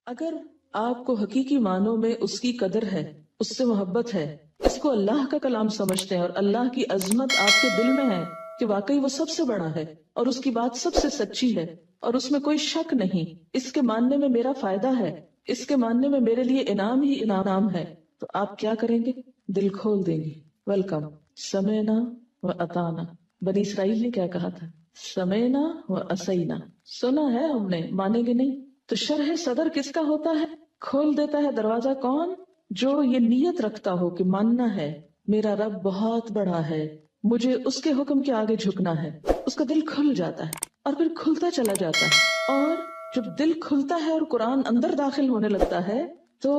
اگر آپ کو حقیقی معنوں میں اس کی قدر ہے، اس سے محبت ہے، اس کو اللہ کا کلام سمجھتے ہیں اور اللہ کی عظمت آپ کے دل میں ہے کہ واقعی وہ سب سے بڑا ہے اور اس کی بات سب سے سچی ہے اور اس میں کوئی شک نہیں، اس کے ماننے میں میرا فائدہ ہے، اس کے ماننے میں میرے لیے انعام ہی انعام ہے، تو آپ کیا کریں گے؟ دل کھول دیں گے. ویلکم. سمعنا و اطعنا. بنی اسرائیل نے کیا کہا تھا؟ سمعنا و عصینا. سنا ہے ہم نے، مانیں گے نہیں. تو شرح صدر کس کا ہوتا ہے؟ کھول دیتا ہے دروازہ کون؟ جو یہ نیت رکھتا ہو کہ ماننا ہے میرا رب بہت بڑا ہے، مجھے اس کے حکم کے آگے جھکنا ہے. اس کا دل کھل جاتا ہے اور پھر کھلتا چلا جاتا ہے، اور جب دل کھلتا ہے اور قرآن اندر داخل ہونے لگتا ہے تو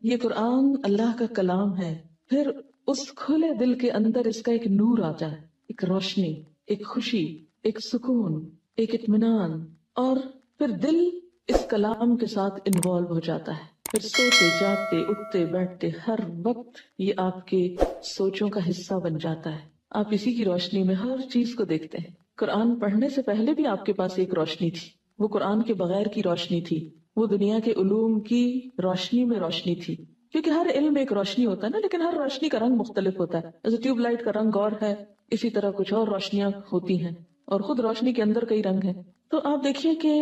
یہ قرآن اللہ کا کلام ہے. پھر اس کھلے دل کے اندر اس کا ایک نور آتا ہے، ایک روشنی، ایک خوشی، ایک سکون، ایک اطمینان، اور پھر دل اس کلام کے ساتھ انوالو ہو جاتا ہے. پھر سوتے جاگتے اٹھتے بیٹھتے ہر وقت یہ آپ کے سوچوں کا حصہ بن جاتا ہے. آپ اسی کی روشنی میں ہر چیز کو دیکھتے ہیں. قرآن پڑھنے سے پہلے بھی آپ کے پاس ایک روشنی تھی، وہ قرآن کے بغیر کی روشنی تھی، وہ دنیا کے علوم کی روشنی میں روشنی تھی. کیونکہ ہر علم ایک روشنی ہوتا ہے نا، لیکن ہر روشنی کا رنگ مختلف ہوتا ہے. جیسے ٹیوب لائٹ کا رنگ اور ہے، اسی طرح کچھ اور روشنیاں ہوتی ہیں، اور خود روشنی کے اندر کئی رنگ ہیں. تو آپ دیکھیے کہ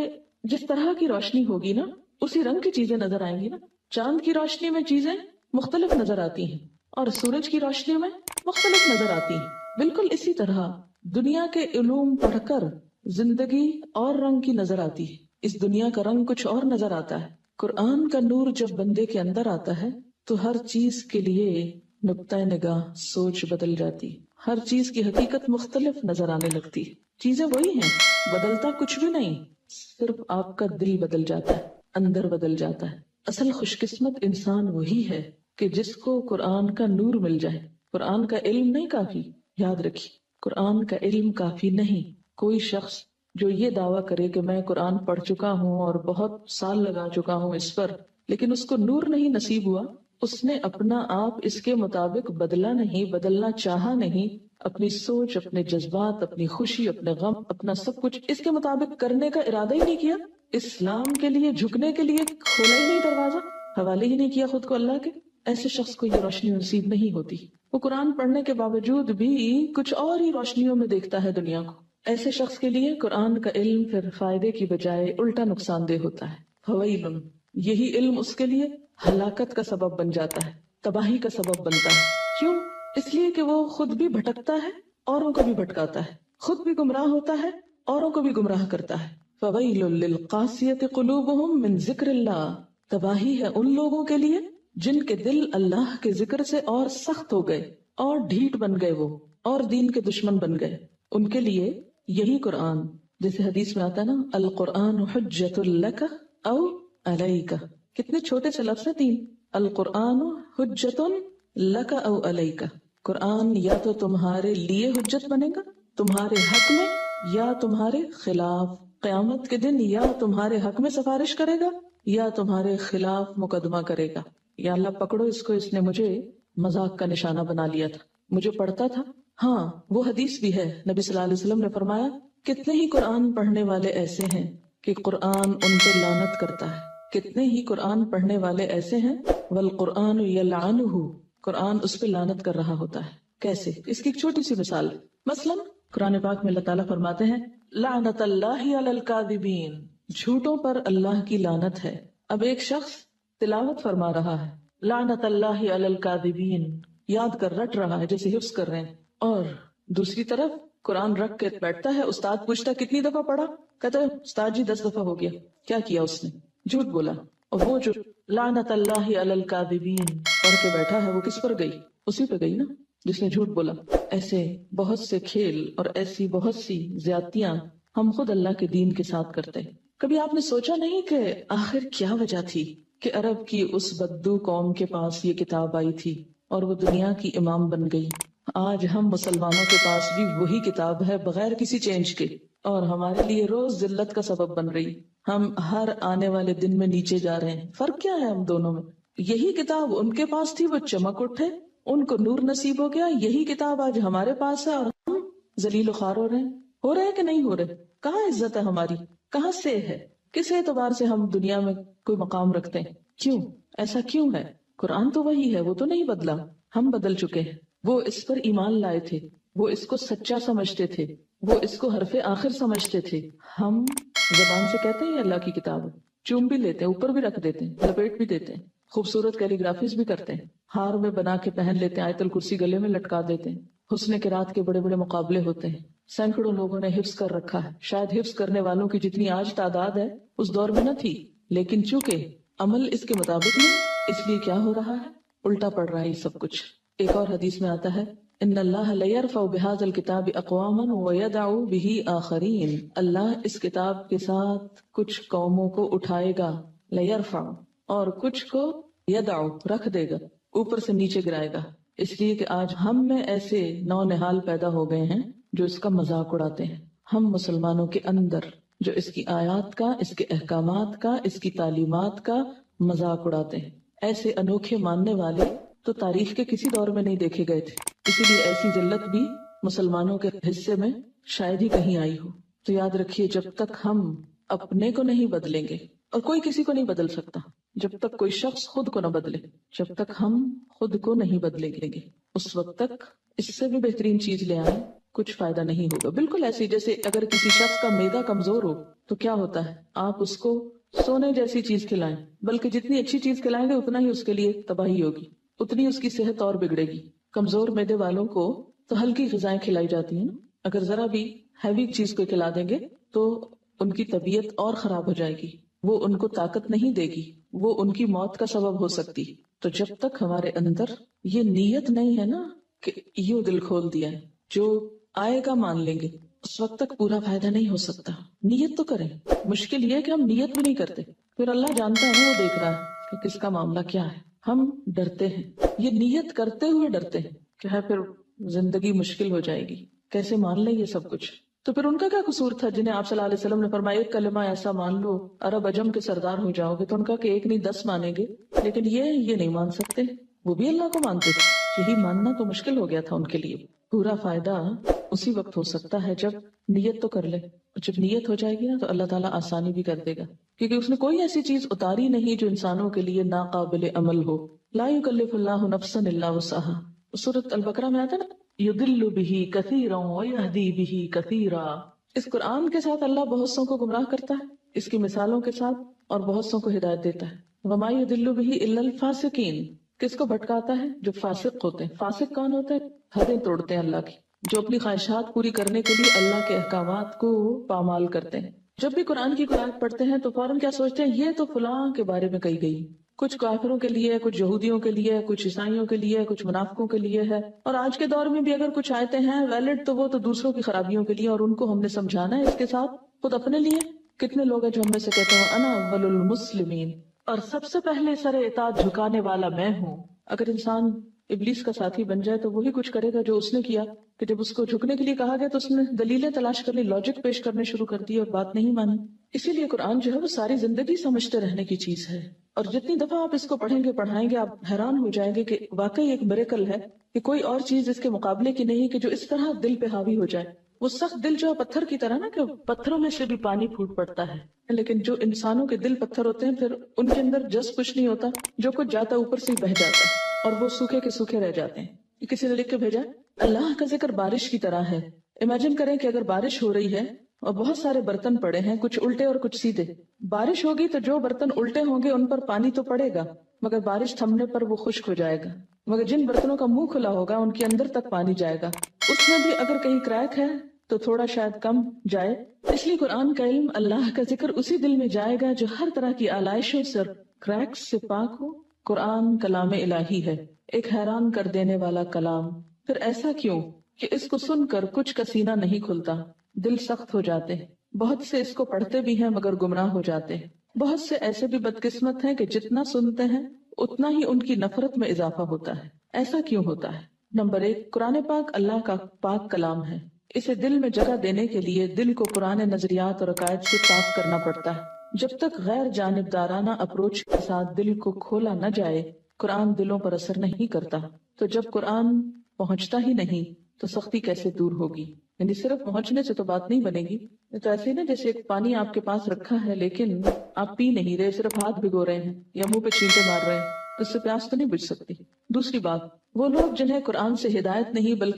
جس طرح کی روشنی ہوگی نا، اسی رنگ کی چیزیں نظر آئیں گی نا. چاند کی روشنی میں چیزیں مختلف نظر آتی ہیں اور سورج کی روشنی میں مختلف نظر آتی ہیں. بالکل اسی طرح دنیا کے علوم پڑھ کر زندگی اور رنگ کی نظر آتی ہے، اس دنیا کا رنگ کچھ اور نظر آتا ہے. قرآن کا نور جب بندے کے اندر آتا ہے تو ہر چیز کے لیے نقطۂ نگاہ، سوچ بدل جاتی، ہر چیز کی حقیقت مختلف نظر آنے لگتی. چیزیں وہی ہیں، بدلتا کچھ بھی نہیں، صرف آپ کا دل بدل جاتا ہے، اندر بدل جاتا ہے. اصل خوش قسمت انسان وہی ہے کہ جس کو قرآن کا نور مل جائے. قرآن کا علم نہیں کافی، یاد رکھیے، قرآن کا علم کافی نہیں. کوئی شخص جو یہ دعویٰ کرے کہ میں قرآن پڑھ چکا ہوں اور بہت سال لگا چکا ہوں اس پر، لیکن اس کو نور نہیں نصیب ہوا، اس نے اپنا آپ اس کے مطابق بدلا نہیں، بدلنا چاہا نہیں، اپنی سوچ، اپنے جذبات، اپنی خوشی، اپنے غم، اپنا سب کچھ اس کے مطابق کرنے کا ارادہ ہی نہیں کیا. اسلام کے لیے جھکنے کے لیے کھولا ہی نہیں دروازہ، حوالے ہی نہیں کیا خود کو اللہ کے. ایسے شخص کو یہ روشنی نصیب نہیں ہوتی. وہ قرآن پڑھنے کے باوجود بھی کچھ اور ہی روشنیوں میں دیکھتا ہے دنیا کو. ایسے شخص کے لیے قرآن کا علم پھر فائدے کی بجائے الٹا نقصان دہ ہوتا ہے. فویل، یہی علم اس کے لیے ہلاکت کا سبب بن جاتا ہے، تباہی کا سبب بنتا ہے. کیوں؟ اس لیے کہ وہ خود بھی بھٹکتا ہے، اوروں کو بھی بھٹکاتا ہے، خود بھی گمراہ ہوتا ہے، اوروں کو بھی گمراہ کرتا ہے. فویل للقاسیۃ قلوبہم من ذکر اللہ، تباہی ہے ان لوگوں کے لیے جن کے دل اللہ کے ذکر سے اور سخت ہو گئے اور ڈھیٹ بن گئے، وہ اور دین کے دشمن بن گئے. ان کے لیے یہی قرآن، جیسے حدیث میں آتا ہے نا، القرآن حجت لک او علیک. کتنے چھوٹے سے لفظ ہیں، 3. القرآن حجت لک او علیک. قرآن یا تو تمہارے لیے حجت بنے گا، تمہارے حق میں، یا تمہارے خلاف. قیامت کے دن یا تمہارے حق میں سفارش کرے گا یا تمہارے خلاف مقدمہ کرے گا. یا اللہ پکڑو اس کو، اس نے مجھے مذاق کا نشانہ بنا لیا تھا، مجھے پڑھتا تھا. ہاں، وہ حدیث بھی ہے، نبی صلی اللہ علیہ وسلم نے فرمایا کتنے ہی قرآن پڑھنے والے ایسے ہیں کہ قرآن ان پہ لعنت کرتا ہے. کتنے ہی قرآن پڑھنے والے ایسے ہیں والقرآن یلعنہ، قرآن اس پہ لعنت کر رہا ہوتا ہے. کیسے؟ اس کی ایک چھوٹی سی مثال. مثلا قرآن پاک میں اللہ تعالیٰ فرماتے ہیں لعنت اللہ علی الکاذبین، جھوٹوں پر اللہ کی لعنت ہے. اب ایک شخص تلاوت فرما رہا ہے، لعنت اللہ علی الکاذبین، یاد کر رٹ رہا ہے جیسے حفظ کر رہے ہیں، اور دوسری طرف قرآن رکھ کے بیٹھتا ہے. استاد پوچھتا کتنی دفعہ پڑھا؟ کہتا ہے استاد جی 10 دفعہ ہو گیا. کیا کیا اس نے؟ جھوٹ بولا. اور وہ جو لعنت اللہ علی الکاذبین پڑھ کے بیٹھا ہے وہ کس پر گئی؟ اسی پہ گئی نا جس نے جھوٹ بولا. ایسے بہت سے کھیل اور ایسی بہت سی زیادتیاں ہم خود اللہ کے دین کے ساتھ کرتے ہیں. کبھی آپ نے سوچا نہیں کہ آخر کیا وجہ تھی کہ عرب کی اس بدو قوم کے پاس یہ کتاب آئی تھی اور وہ دنیا کی امام بن گئی؟ آج ہم مسلمانوں کے پاس بھی وہی کتاب ہے بغیر کسی چینج کے، اور ہمارے لیے روز ذلت کا سبب بن رہی. ہم ہر آنے والے دن میں نیچے جا رہے ہیں. فرق کیا ہے ہم دونوں میں؟ یہی کتاب ان کے پاس تھی، وہ چمک اٹھے، ان کو نور نصیب ہو گیا. یہی کتاب آج ہمارے پاس ہے اور ہم ذلیل و خوار ہو رہے ہیں. ہو رہے ہیں کہ نہیں ہو رہے؟ کہاں عزت ہے ہماری؟ کہاں سے ہے؟ کس اعتبار سے ہم دنیا میں کوئی مقام رکھتے ہیں؟ کیوں ایسا کیوں ہے؟ قرآن تو وہی ہے، وہ تو نہیں بدلا، ہم بدل چکے ہیں۔ وہ اس پر ایمان لائے تھے، وہ اس کو سچا سمجھتے تھے، وہ اس کو حرف آخر سمجھتے تھے۔ ہم زبان سے کہتے ہیں یہ اللہ کی کتاب ہے، چوم بھی لیتے ہیں، اوپر بھی رکھ دیتے ہیں، لپیٹ بھی دیتے ہیں، خوبصورت کیلیگرافیز بھی کرتے ہیں، ہار میں بنا کے پہن لیتے ہیں، آیت الکرسی گلے میں لٹکا دیتے ہیں، حسن قرات کے بڑے بڑے مقابلے ہوتے ہیں، سینکڑوں لوگوں نے حفظ کر رکھا ہے۔ شاید حفظ کرنے والوں کی جتنی آج تعداد ہے اس دور میں نہ تھی، لیکن چونکہ عمل اس کے مطابق نہیں، اس لیے کیا ہو رہا ہے؟ الٹا پڑ رہا ہے یہ سب کچھ۔ ایک اور حدیث میں آتا ہے ان اللہ لیرفع بهذا الكتاب اقواما ويدع به آخرین، اللہ اس کتاب کے ساتھ کچھ قوموں کو اٹھائے گا، لیرفع، اور کچھ کو یدع رکھ دے گا، اوپر سے نیچے گرائے گا۔ اس لیے کہ آج ہم میں ایسے نو نہال پیدا ہو گئے ہیں جو اس کا مذاق اڑاتے ہیں۔ ہم مسلمانوں کے اندر جو اس کی آیات کا، اس کے احکامات کا، اس کی تعلیمات کا مذاق اڑاتے ہیں۔ ایسے انوکھے ماننے والے تو تاریخ کے کسی دور میں نہیں دیکھے گئے تھے، اسی لیے ایسی ذلت بھی مسلمانوں کے حصے میں شاید ہی کہیں آئی ہو۔ تو یاد رکھیے جب تک ہم اپنے کو نہیں بدلیں گے، اور کوئی کسی کو نہیں بدل سکتا جب تک کوئی شخص خود کو نہ بدلے، جب تک ہم خود کو نہیں بدلیں گے اس وقت تک اس سے بھی بہترین چیز لے آئیں کچھ فائدہ نہیں ہوگا۔ بالکل ایسی جیسے اگر کسی شخص کا معدہ کمزور ہو تو کیا ہوتا ہے، آپ اس کو سونے جیسی چیز کھلائیں، بلکہ جتنی اچھی چیز کھلائیں گے اتنا ہی اس کے لیے تباہی ہوگی، اتنی اس کی صحت اور بگڑے گی۔ کمزور معدے والوں کو تو ہلکی غذائیں کھلائی جاتی ہیں نا، اگر ذرا بھی ہیوی چیز کو کھلا دیں گے تو ان کی طبیعت اور خراب ہو جائے گی، وہ ان کو طاقت نہیں دے گی، وہ ان کی موت کا سبب ہو سکتی۔ تو جب تک ہمارے اندر یہ نیت نہیں ہے نا کہ یوں دل کھول دیا ہے، جو آئے گا مان لیں گے، اس وقت تک پورا فائدہ نہیں ہو سکتا۔ نیت تو کریں، مشکل یہ ہے کہ ہم نیت بھی نہیں کرتے، پھر اللہ جانتا ہے نا، وہ دیکھ رہا ہے کہ کس کا معاملہ کیا ہے۔ ہم ڈرتے ہیں، یہ نیت کرتے ہوئے ڈرتے ہیں کہ ہے پھر زندگی مشکل ہو جائے گی، کیسے مان لیں یہ سب کچھ۔ تو پھر ان کا کیا قصور تھا جنہیں آپ صلی اللہ علیہ وسلم نے فرمایا ایک کلمہ ایسا مان لو عرب عجم کے سردار ہو جاؤ گے، تو ان کا کہ ایک نہیں 10 مانیں گے، لیکن یہ نہیں مان سکتے، وہ بھی اللہ کو مانتے تھے۔ یہی ماننا تو مشکل ہو گیا تھا ان کے لیے۔ پورا فائدہ اسی وقت ہو سکتا ہے جب نیت تو کر لے، جب نیت ہو جائے گی نا تو اللہ تعالیٰ آسانی بھی کر دے گا، کیونکہ اس نے کوئی ایسی چیز اتاری نہیں جو انسانوں کے لیے ناقابل عمل ہو۔ لا یکلف اللہ نفسا الا وسعها، سورۃ البقرہ میں آتا ہے نا، یضل بہ کثیرا ویہدی بہ کثیرا۔ اس قرآن کے ساتھ اللہ بہت سوں کو گمراہ کرتا ہے، اس کی مثالوں کے ساتھ، اور بہت سوں کو ہدایت دیتا ہے۔ وما یضل بہ الا الفاسقین، کس کو بھٹکاتا ہے؟ جو فاسق ہوتے ہیں۔ فاسق کون ہوتے ہیں؟ حدیں توڑتے ہیں اللہ کی، جو اپنی خواہشات پوری کرنے کے لیے اللہ کے احکامات کو پامال کرتے ہیں۔ جب بھی قرآن کی قرآن پڑھتے ہیں تو فوراً کیا سوچتے ہیں، یہ تو فلاں کے بارے میں کہی گئی، کچھ کافروں کے لیے، کچھ یہودیوں کے لیے، کچھ عیسائیوں کے لیے، کچھ منافقوں کے لیے ہے۔ اور آج کے دور میں بھی اگر کچھ آیتیں ہیں ویلڈ تو وہ تو دوسروں کی خرابیوں کے لیے، اور ان کو ہم نے سمجھانا ہے اس کے ساتھ، خود اپنے لیے۔ کتنے لوگ ہیں جو ہم میں سے کہتے ہیں انا اول المسلمین، اور سب سے پہلے سر اطاعت جھکانے والا میں ہوں۔ اگر انسان ابلیس کا ساتھی بن جائے تو وہی کچھ کرے گا جو اس نے کیا، کہ جب اس کو جھکنے کے لیے کہا گیا تو اس نے دلیلیں تلاش کرنی، لاجک پیش کرنے شروع کر دی اور بات نہیں مانی۔ اسی لیے قرآن جو ہے وہ ساری زندگی سمجھتے رہنے کی چیز ہے، اور جتنی دفعہ آپ اس کو پڑھیں گے پڑھائیں گے آپ حیران ہو جائیں گے کہ واقعی ایک میریکل ہے، کہ کوئی اور چیز اس کے مقابلے کی نہیں کہ جو اس طرح دل پہ حاوی ہو جائے۔ وہ سخت دل جو ہے پتھر کی طرح نا، کہ پتھروں میں سے بھی پانی پھوٹ پڑتا ہے، لیکن جو انسانوں کے دل پتھر ہوتے ہیں پھر ان کے اندر جس کچھ نہیں ہوتا، جو کچھ جاتا اوپر سے ہی بہہ جاتا ہے، اور وہ سوکھے کے سوکھے رہ جاتے ہیں۔ یہ کسی نے لکھ کے بھیجا، اللہ کا ذکر بارش کی طرح ہے۔ امیجن کریں کہ اگر بارش ہو رہی ہے اور بہت سارے برتن پڑے ہیں، کچھ الٹے اور کچھ سیدھے، بارش ہوگی تو جو برتن الٹے ہوں گے ان پر پانی تو پڑے گا، مگر بارش تھمنے پر وہ خشک ہو جائے گا، مگر جن برتنوں کا منہ کھلا ہوگا ان کے اندر تک پانی جائے گا، اس میں بھی اگر کہیں کریک ہے تو تھوڑا شاید کم جائے۔ اس لیے قرآن کا علم، اللہ کا ذکر اسی دل میں جائے گا جو ہر طرح کی آلائشوں سے، کریکس سے پاک ہو۔ قرآن کلام الہی ہے، ایک حیران کر دینے والا کلام۔ پھر ایسا کیوں کہ اس کو سن کر کچھ کا سینہ نہیں کھلتا، دل سخت ہو جاتے ہیں۔ بہت سے اس کو پڑھتے بھی ہیں مگر گمراہ ہو جاتے ہیں۔ بہت سے ایسے بھی بدقسمت ہیں کہ جتنا سنتے ہیں اتنا ہی ان کی نفرت میں اضافہ ہوتا ہے۔ ایسا کیوں ہوتا ہے؟ نمبر 1، قرآن پاک اللہ کا پاک کلام ہے، اسے دل میں جگہ دینے کے لیے دل کو پرانے نظریات اور عقائد سے پاک کرنا پڑتا ہے۔ جب تک غیر جانبدارانہ اپروچ کے ساتھ دل کو کھولا نہ جائے، قرآن دلوں پر اثر نہیں کرتا۔ تو جب قرآن پہنچتا ہی نہیں تو سختی کیسے دور ہوگی؟ یعنی صرف پہنچنے سے تو بات نہیں بنے گی. تو ایسے ہی نا جیسے ایک پانی آپ کے پاس رکھا ہے لیکن آپ پی نہیں رہے، صرف ہاتھ بھگو رہے ہیں یا منہ پہ چھینٹے مار رہے ہیں، تو اس سے پیاس تو نہیں بجھ سکتی. دوسری بات، وہ لوگ جنہیں قرآن سے ہدایت نہیں بلکہ